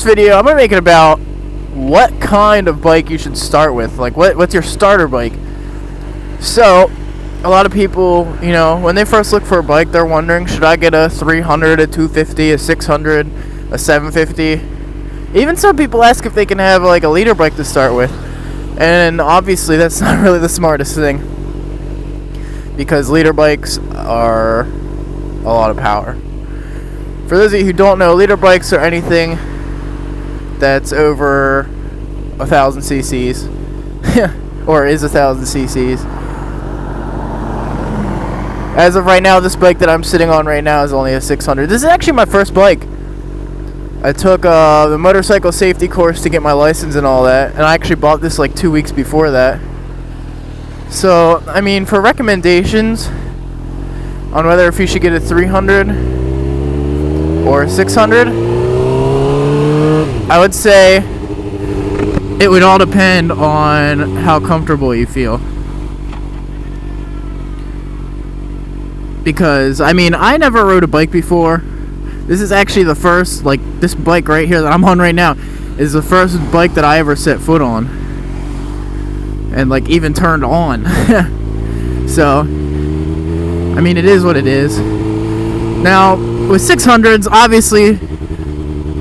video, I'm gonna make it about what kind of bike you should start with. Like, what's your starter bike? So, a lot of people, you know, when they first look for a bike, they're wondering, should I get a 300, a 250, a 600, a 750? Even some people ask if they can have like a liter bike to start with. And obviously that's not really the smartest thing, because liter bikes are a lot of power. For those of you who don't know, liter bikes are anything that's over 1,000 cc's or is 1,000 cc's. As of right now, this bike that I'm sitting on right now is only a 600. This is actually my first bike. I took the motorcycle safety course to get my license and all that, and I actually bought this like 2 weeks before that. So, I mean, for recommendations on whether if you should get a 300 or a 600, I would say it would all depend on how comfortable you feel. Because, I mean, I never rode a bike before. This is actually the first, like, this bike right here that I'm on right now is the first bike that I ever set foot on. And, like, even turned on. So, I mean, it is what it is. Now, with 600s, obviously,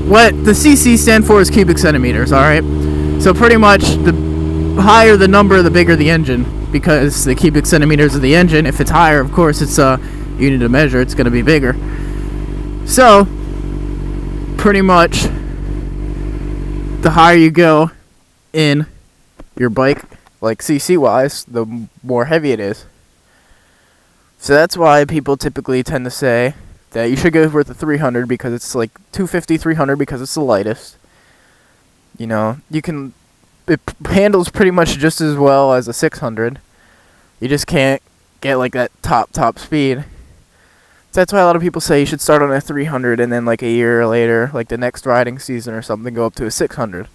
what the CC stand for is cubic centimeters, alright? So, pretty much, the higher the number, the bigger the engine. Because the cubic centimeters of the engine, if it's higher, of course, it's a unit of measure, it's going to be bigger. So, pretty much, the higher you go in your bike, like CC-wise, the more heavy it is. So that's why people typically tend to say that you should go with the 300 because it's like 250, 300 because it's the lightest. You know, it handles pretty much just as well as a 600. You just can't get like that top speed. So that's why a lot of people say you should start on a 300 and then like a year later, like the next riding season or something, go up to a 600.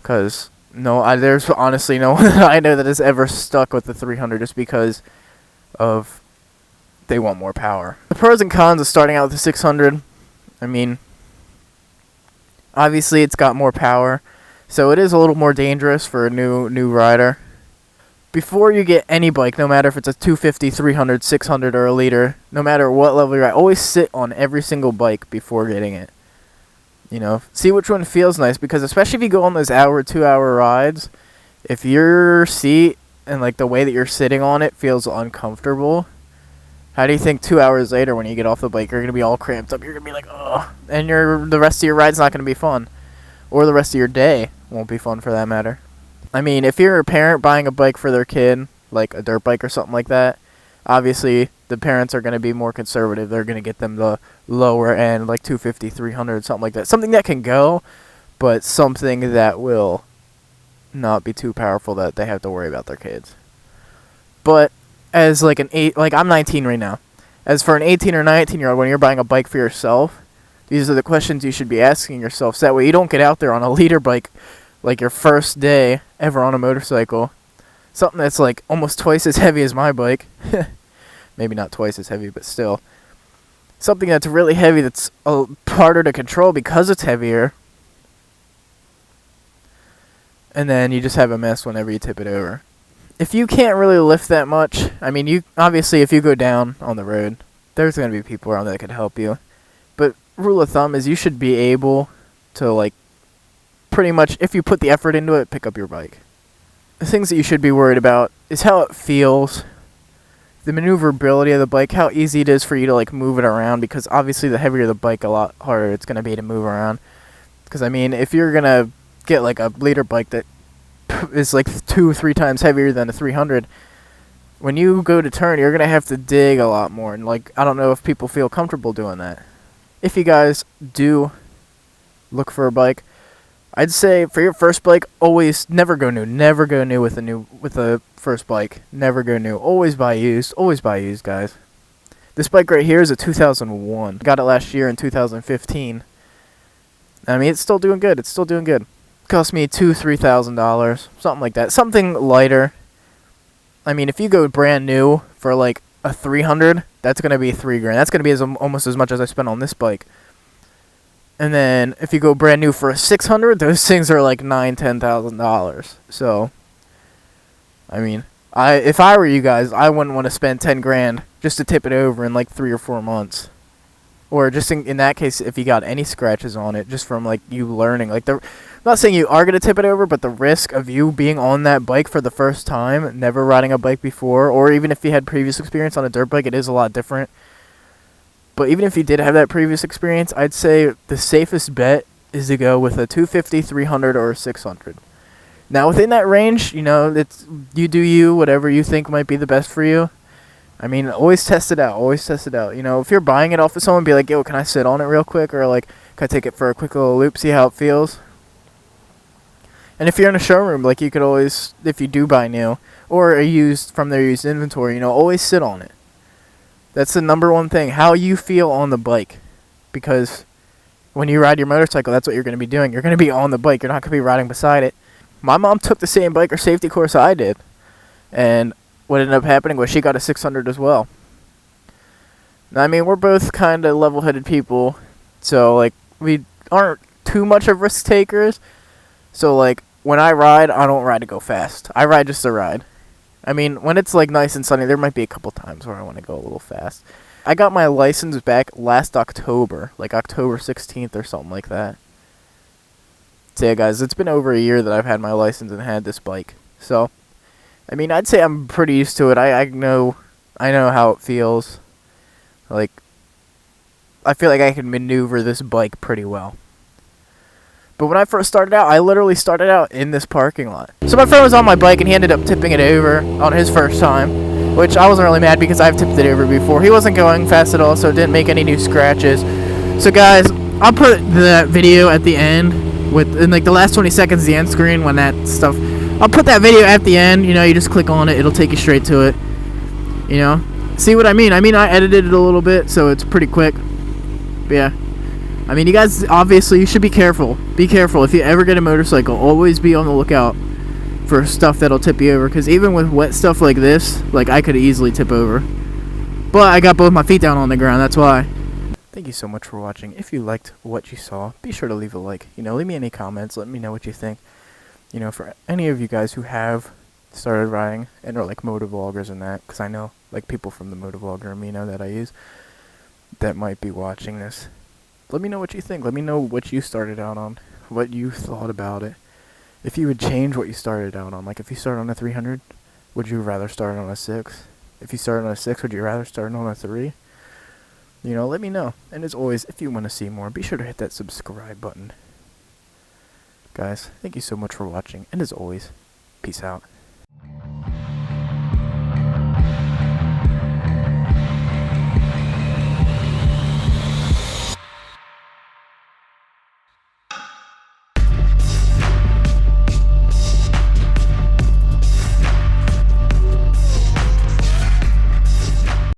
Because there's honestly no one that I know that has ever stuck with the 300 just because of they want more power. The pros and cons of starting out with the 600, I mean, obviously it's got more power, so it is a little more dangerous for a new rider. Before you get any bike, no matter if it's a 250, 300, 600, or a liter, no matter what level you're at, always sit on every single bike before getting it. You know, see which one feels nice, because especially if you go on those 2-hour rides, if your seat and like the way that you're sitting on it feels uncomfortable, how do you think 2 hours later when you get off the bike, you're going to be all cramped up, you're going to be like, ugh, and the rest of your ride's not going to be fun. Or the rest of your day won't be fun for that matter. I mean, if you're a parent buying a bike for their kid, like a dirt bike or something like that, obviously the parents are going to be more conservative. They're going to get them the lower end, like 250, 300, something like that. Something that can go, but something that will not be too powerful that they have to worry about their kids. But as like I'm 19 right now. As for an 18 or 19-year-old, when you're buying a bike for yourself, these are the questions you should be asking yourself. So that way you don't get out there on a liter bike like your first day ever on a motorcycle. Something that's like almost twice as heavy as my bike. Maybe not twice as heavy, but still. Something that's really heavy that's harder to control because it's heavier. And then you just have a mess whenever you tip it over. If you can't really lift that much, I mean, obviously if you go down on the road, there's going to be people around that can help you. But rule of thumb is you should be able to, like, pretty much, if you put the effort into it, pick up your bike. The things that you should be worried about is how it feels, the maneuverability of the bike, how easy it is for you to like move it around, because obviously the heavier the bike, a lot harder it's going to be to move around. Because I mean, if you're going to get like a liter bike that is like 2-3 times heavier than a 300, when you go to turn, you're going to have to dig a lot more, and like I don't know if people feel comfortable doing that. If you guys do look for a bike, I'd say for your first bike, always never go new. Never go new with a first bike. Never go new. Always buy used. Always buy used, guys. This bike right here is a 2001. Got it last year in 2015. I mean, it's still doing good. It's still doing good. Cost me $2,000-$3,000, something like that. Something lighter. I mean, if you go brand new for like a 300, that's gonna be $3,000. That's gonna be almost as much as I spent on this bike. And then if you go brand new for a 600, those things are like $9,000-$10,000. So, I mean, if I were you guys, I wouldn't want to spend 10 grand just to tip it over in like 3 or 4 months. Or just in that case, if you got any scratches on it, just from like you learning, like I'm not saying you are gonna tip it over, but the risk of you being on that bike for the first time, never riding a bike before, or even if you had previous experience on a dirt bike, it is a lot different. But even if you did have that previous experience, I'd say the safest bet is to go with a 250, 300, or a 600. Now, within that range, it's you do you, whatever you think might be the best for you. I mean, always test it out. Always test it out. If you're buying it off of someone, be like, yo, can I sit on it real quick? Or, like, can I take it for a quick little loop, see how it feels? And if you're in a showroom, like, you could always, if you do buy new, or from their used inventory, always sit on it. That's the number one thing, how you feel on the bike. Because when you ride your motorcycle, that's what you're going to be doing. You're going to be on the bike. You're not going to be riding beside it. My mom took the same biker safety course I did. And what ended up happening was she got a 600 as well. Now, I mean, we're both kind of level-headed people. So, like, we aren't too much of risk takers. So, like, when I ride, I don't ride to go fast. I ride just to ride. I mean, when it's, like, nice and sunny, there might be a couple times where I want to go a little fast. I got my license back last October, like October 16th or something like that. So, yeah, guys, it's been over a year that I've had my license and had this bike. So, I mean, I'd say I'm pretty used to it. I know how it feels. Like, I feel like I can maneuver this bike pretty well. But when I first started out, I literally started out in this parking lot. So my friend was on my bike, and he ended up tipping it over on his first time, which I wasn't really mad because I've tipped it over before. He wasn't going fast at all, so it didn't make any new scratches. So guys, I'll put the video at the end, in like the last 20 seconds, the end screen, when that stuff... I'll put that video at the end. You just click on it. It'll take you straight to it. See what I mean? I mean, I edited it a little bit, so it's pretty quick. But yeah. I mean, you guys, obviously, you should be careful. Be careful. If you ever get a motorcycle, always be on the lookout for stuff that'll tip you over. Because even with wet stuff like this, like, I could easily tip over. But I got both my feet down on the ground, that's why. Thank you so much for watching. If you liked what you saw, be sure to leave a like. Leave me any comments. Let me know what you think. For any of you guys who have started riding and are, like, motovloggers and that. Because I know, like, people from the motovlogger arena that I use that might be watching this. Let me know what you think. Let me know what you started out on, what you thought about it. If you would change what you started out on. Like, if you started on a 300, would you rather start on a 6? If you started on a 6, would you rather start on a 3? Let me know. And as always, if you want to see more, be sure to hit that subscribe button. Guys, thank you so much for watching. And as always, peace out.